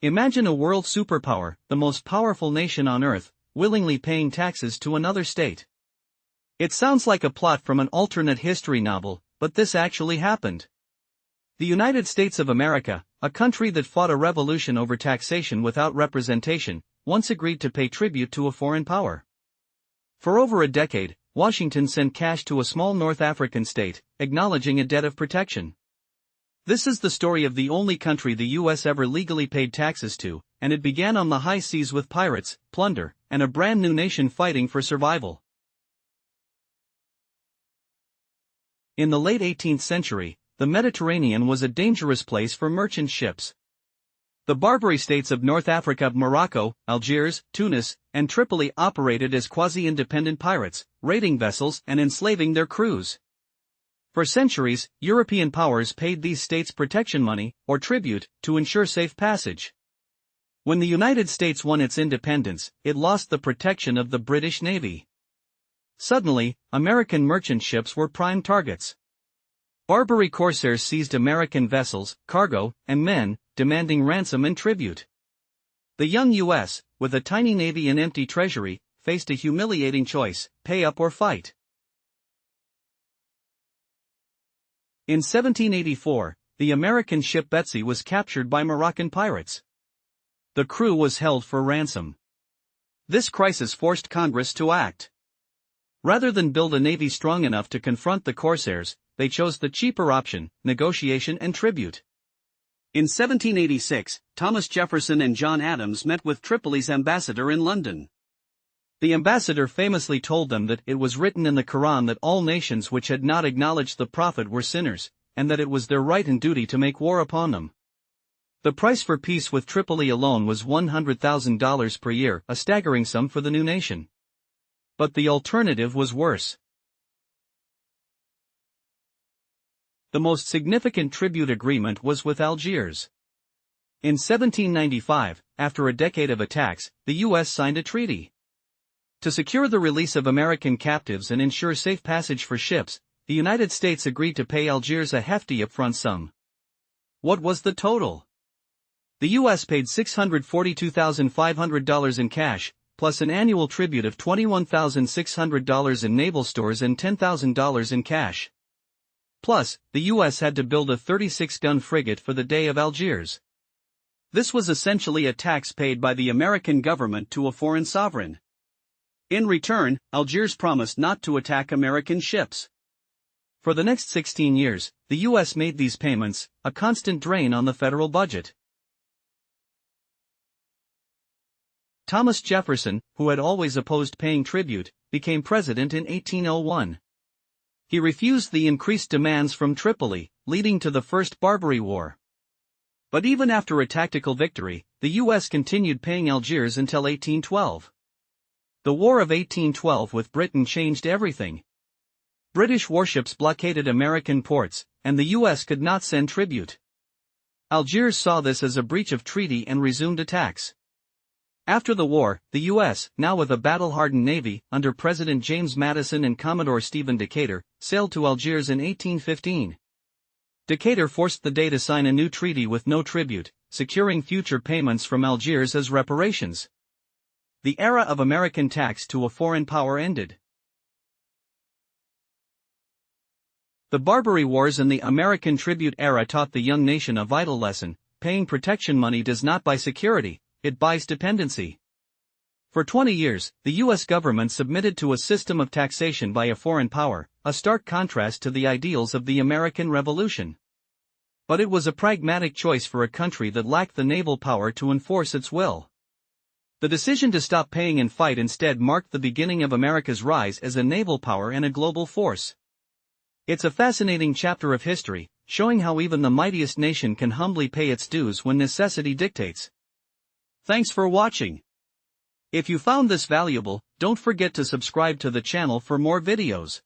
Imagine a world superpower, the most powerful nation on Earth, willingly paying taxes to another state. It sounds like a plot from an alternate history novel, but this actually happened. The United States of America, a country that fought a revolution over taxation without representation, once agreed to pay tribute to a foreign power. For over a decade, Washington sent cash to a small North African state, acknowledging a debt of protection. This is the story of the only country the U.S. ever legally paid taxes to, and it began on the high seas with pirates, plunder, and a brand new nation fighting for survival. In the late 18th century, the Mediterranean was a dangerous place for merchant ships. The Barbary states of North Africa, Morocco, Algiers, Tunis, and Tripoli operated as quasi-independent pirates, raiding vessels and enslaving their crews. For centuries, European powers paid these states protection money, or tribute, to ensure safe passage. When the United States won its independence, it lost the protection of the British Navy. Suddenly, American merchant ships were prime targets. Barbary Corsairs seized American vessels, cargo, and men, demanding ransom and tribute. The young U.S., with a tiny navy and empty treasury, faced a humiliating choice: pay up or fight. In 1784, the American ship Betsy was captured by Moroccan pirates. The crew was held for ransom. This crisis forced Congress to act. Rather than build a navy strong enough to confront the Corsairs, they chose the cheaper option: negotiation and tribute. In 1786, Thomas Jefferson and John Adams met with Tripoli's ambassador in London. The ambassador famously told them that it was written in the Quran that all nations which had not acknowledged the Prophet were sinners, and that it was their right and duty to make war upon them. The price for peace with Tripoli alone was $100,000 per year, a staggering sum for the new nation. But the alternative was worse. The most significant tribute agreement was with Algiers. In 1795, after a decade of attacks, the U.S. signed a treaty. To secure the release of American captives and ensure safe passage for ships, the United States agreed to pay Algiers a hefty upfront sum. What was the total? The U.S. paid $642,500 in cash, plus an annual tribute of $21,600 in naval stores and $10,000 in cash. Plus, the U.S. had to build a 36-gun frigate for the Day of Algiers. This was essentially a tax paid by the American government to a foreign sovereign. In return, Algiers promised not to attack American ships. For the next 16 years, the U.S. made these payments, a constant drain on the federal budget. Thomas Jefferson, who had always opposed paying tribute, became president in 1801. He refused the increased demands from Tripoli, leading to the First Barbary War. But even after a tactical victory, the U.S. continued paying Algiers until 1812. The War of 1812 with Britain changed everything. British warships blockaded American ports, and the U.S. could not send tribute. Algiers saw this as a breach of treaty and resumed attacks. After the war, the U.S., now with a battle-hardened navy, under President James Madison and Commodore Stephen Decatur, sailed to Algiers in 1815. Decatur forced the Dey to sign a new treaty with no tribute, securing future payments from Algiers as reparations. The era of American tax to a foreign power ended. The Barbary Wars and the American tribute era taught the young nation a vital lesson: paying protection money does not buy security, it buys dependency. For 20 years, the U.S. government submitted to a system of taxation by a foreign power, a stark contrast to the ideals of the American Revolution. But it was a pragmatic choice for a country that lacked the naval power to enforce its will. The decision to stop paying and fight instead marked the beginning of America's rise as a naval power and a global force. It's a fascinating chapter of history, showing how even the mightiest nation can humbly pay its dues when necessity dictates. Thanks for watching. If you found this valuable, don't forget to subscribe to the channel for more videos.